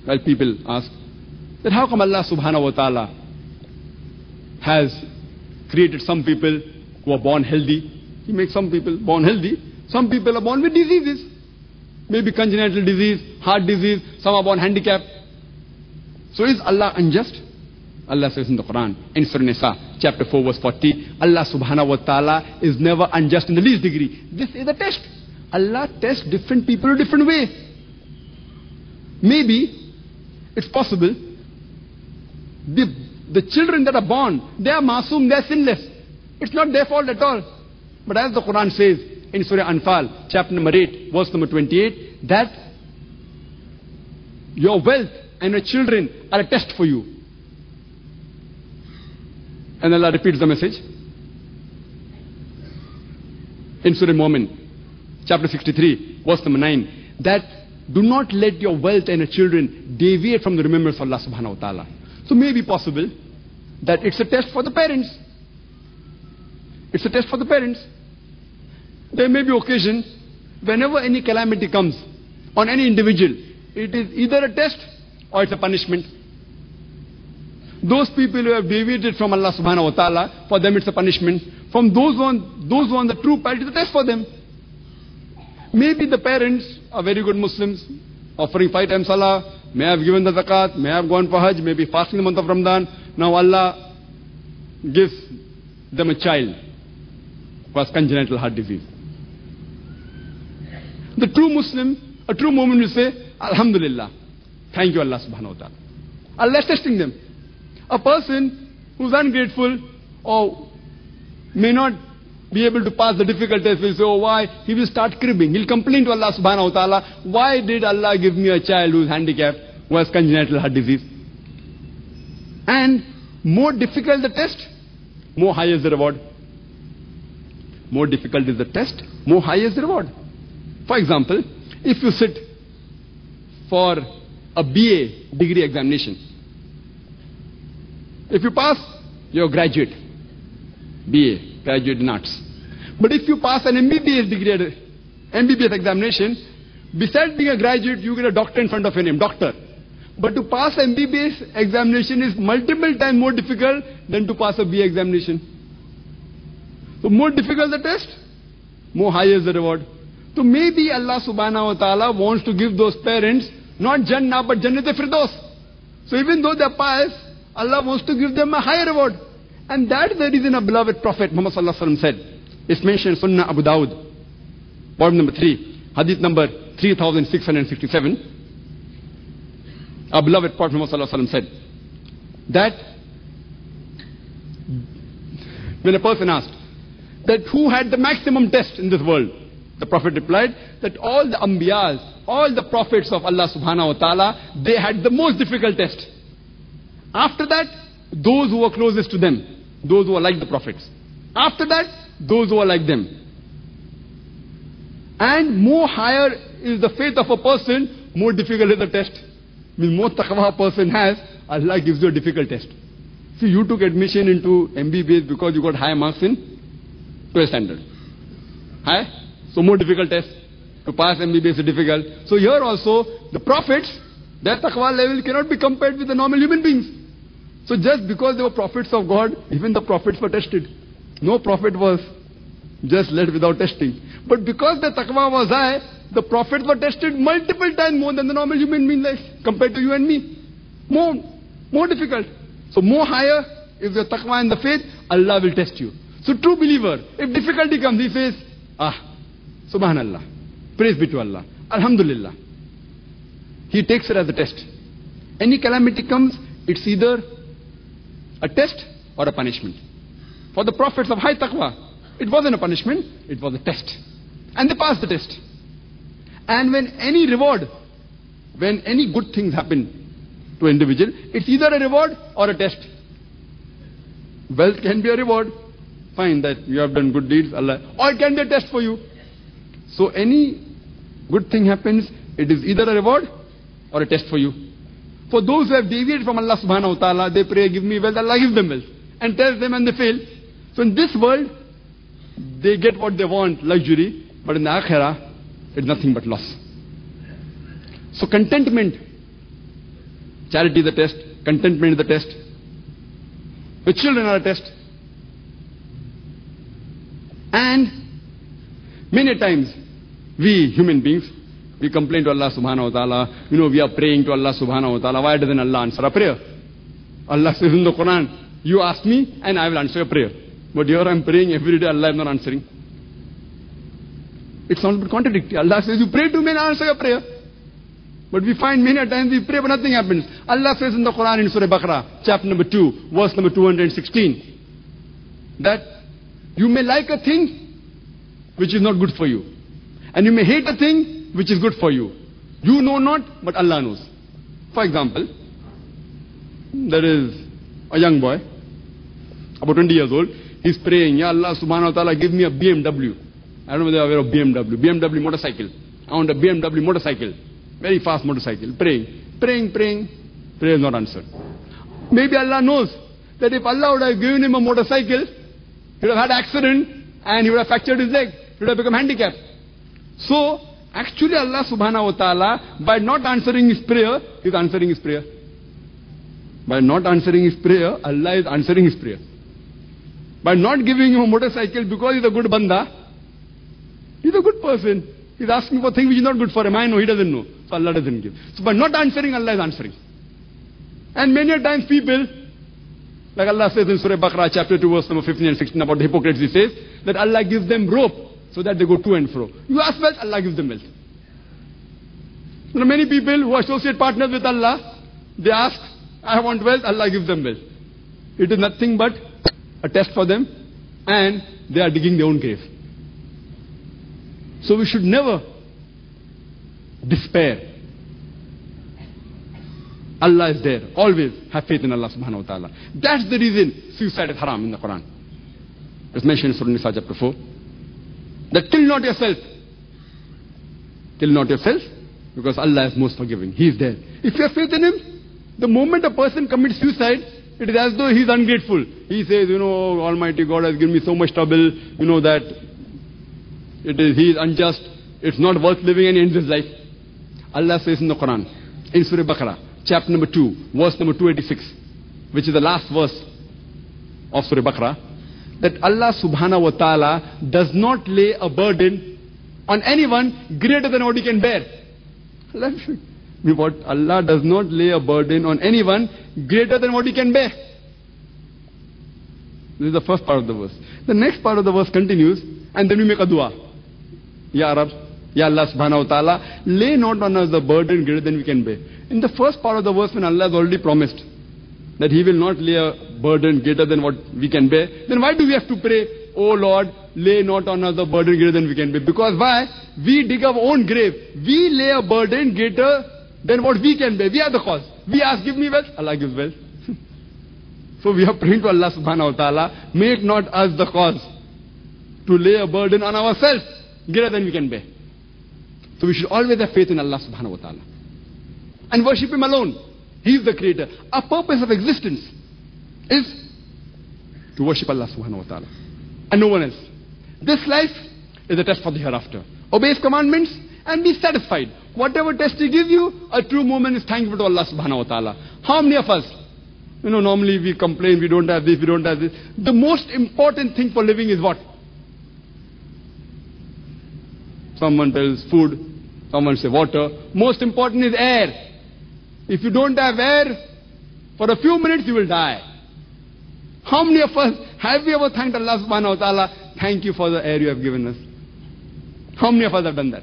Well, people ask that how come Allah subhanahu wa ta'ala has created some people who are born healthy. He makes some people born healthy. Some people are born with diseases. Maybe congenital disease, heart disease. Some are born handicapped. So is Allah unjust? Allah says in the Quran, in Surah Nisa, chapter 4, verse 40, Allah subhanahu wa ta'ala is never unjust in the least degree. This is a test. Allah tests different people in a different way. Maybe it's possible the children that are born, they are masoom, they are sinless. It's not their fault at all. But as the Quran says in Surah Anfal, chapter number 8, verse number 28, that your wealth and your children are a test for you. And Allah repeats the message in Surah Mu'min, chapter 63, verse number 9, that do not let your wealth and your children deviate from the remembrance of Allah subhanahu wa ta'ala. So may be possible that it's a test for the parents. It's a test for the parents. There may be occasion, whenever any calamity comes on any individual, it is either a test or it's a punishment. Those people who have deviated from Allah subhanahu wa ta'ala, for them it's a punishment. From those who are on the true path, it's a test for them. Maybe the parents are very good Muslims, offering 5 times salah, may have given the zakat, may have gone for hajj, may be fasting the month of Ramadan. Now Allah gives them a child who has congenital heart disease. The true Muslim, a true mu'min will say, Alhamdulillah, thank you Allah subhanahu wa ta'ala. Allah is testing them. A person who's ungrateful or may not be able to pass the difficult test will say, oh why? He will start cribbing. He'll complain to Allah subhanahu wa ta'ala, why did Allah give me a child who's handicapped, who has congenital heart disease? And more difficult the test, more high is the reward. More difficult is the test, more high is the reward. For example, if you sit for a BA degree examination, if you pass, you're a graduate. BA, graduate in arts. But if you pass an MBBS examination, besides being a graduate, you get a doctor in front of your name, doctor. But to pass MBBS examination is multiple times more difficult than to pass a BA examination. So more difficult the test, more high is the reward. So maybe Allah subhanahu wa ta'ala wants to give those parents not Jannah but Jannat al-Firdaus. So even though they're pious, Allah wants to give them a higher reward. And that's the reason our beloved Prophet Muhammad sallallahu alaihi wasallam said, it's mentioned in Sunnah Abu Dawud, volume number 3, hadith number 3667. Our beloved Prophet Muhammad sallallahu alaihi wasallam said that when a person asked that who had the maximum test in this world, the Prophet replied that all the Anbiyas, all the prophets of Allah subhanahu wa ta'ala, they had the most difficult test. After that, those who were closest to them, those who were like the prophets. After that, those who are like them. And more higher is the faith of a person, more difficult is the test. Means more taqwa a person has, Allah gives you a difficult test. See, you took admission into MBBS because you got high marks in 12th standard. High? So more difficult test. To pass MBBS is difficult. So here also, the prophets, their taqwa level cannot be compared with the normal human beings. So just because they were prophets of God, even the prophets were tested. No prophet was just led without testing. But because the taqwa was high, the prophets were tested multiple times more than the normal human being life compared to you and me. More difficult. So more higher, if your taqwa and the faith, Allah will test you. So true believer, if difficulty comes, he says, Subhanallah, praise be to Allah, Alhamdulillah. He takes it as a test. Any calamity comes, it's either a test or a punishment. For the prophets of high taqwa, it wasn't a punishment, it was a test. And they passed the test. And when any reward, when any good things happen to an individual, it's either a reward or a test. Wealth can be a reward. Fine, that you have done good deeds, Allah. Or it can be a test for you. So any good thing happens, it is either a reward or a test for you. For those who have deviated from Allah subhanahu wa ta'ala, they pray, give me wealth, Allah gives them wealth. And tells them and they fail. So in this world, they get what they want, luxury. But in the akhirah, it's nothing but loss. So contentment Charity is a test. Contentment is a test. Your children are a test. And many times, we human beings, we complain to Allah subhanahu wa ta'ala, we are praying to Allah subhanahu wa ta'ala. Why doesn't Allah answer our prayer? Allah says in the Quran, you ask me and I will answer your prayer. But here I am praying every day, Allah is not answering. It sounds a bit contradictory. Allah says, you pray to me and I answer your prayer. But we find many times we pray but nothing happens. Allah says in the Quran in Surah Baqarah, chapter number 2, verse number 216, that you may like a thing which is not good for you. And you may hate a thing which is good for you. You know not, but Allah knows. For example, there is a young boy, about 20 years old. He's praying, Ya Allah subhanahu wa ta'ala, give me a BMW. I don't know whether you're aware of BMW. BMW motorcycle. I want a BMW motorcycle. Very fast motorcycle. Praying. Prayer is not answered. Maybe Allah knows that if Allah would have given him a motorcycle, he would have had an accident and he would have fractured his leg. He would have become handicapped. So, actually Allah subhanahu wa ta'ala, by not answering his prayer, is answering his prayer. By not answering his prayer, Allah is answering his prayer. By not giving him a motorcycle because he's a good banda, he's a good person. He's asking for things which is not good for him. I know, he doesn't know. So Allah doesn't give. So by not answering, Allah is answering. And many a times people, like Allah says in Surah Baqarah chapter 2 verse number 15 and 16 about the hypocrites, He says that Allah gives them rope so that they go to and fro. You ask wealth, Allah gives them wealth. There are many people who associate partners with Allah. They ask, I want wealth, Allah gives them wealth. It is nothing but a test for them, and they are digging their own grave. So we should never despair. Allah is there. Always have faith in Allah subhanahu wa ta'ala. That's the reason suicide is haram in the Quran. It's mentioned in Surah Nisa chapter 4. That kill not yourself. Kill not yourself, because Allah is most forgiving. He is there. If you have faith in Him, the moment a person commits suicide, it is as though he is ungrateful. He says, Almighty God has given me so much trouble, that He is unjust. It's not worth living, and he ends his life. Allah says in the Quran, in Surah Baqarah, chapter number 2, verse number 286, which is the last verse of Surah Baqarah, that Allah subhanahu wa ta'ala does not lay a burden on anyone greater than what he can bear. Allah does not lay a burden on anyone greater than what he can bear. This is the first part of the verse. The next part of the verse continues, and then we make a dua. Ya Rab, Ya Allah subhanahu wa ta'ala, lay not on us the burden greater than we can bear. In the first part of the verse, when Allah has already promised that He will not lay a burden greater than what we can bear, then why do we have to pray, Oh Lord, lay not on us a burden greater than we can bear? Because why? We dig our own grave. We lay a burden greater than what we can bear. We are the cause. We ask, give me wealth, Allah gives wealth. So we are praying to Allah subhanahu wa ta'ala, make not us the cause to lay a burden on ourselves greater than we can bear. So we should always have faith in Allah subhanahu wa ta'ala and worship Him alone. He is the creator. Our purpose of existence is to worship Allah subhanahu wa ta'ala and no one else. This life is a test for the hereafter. Obey His commandments and be satisfied. Whatever test He gives you, a true moment is thankful to Allah subhanahu wa ta'ala. How many of us, normally we complain, we don't have this, we don't have this. The most important thing for living is what? Someone tells food, someone says water. Most important is air. If you don't have air, for a few minutes you will die. How many of us, have we ever thanked Allah subhanahu wa ta'ala, thank you for the air you have given us? How many of us have done that?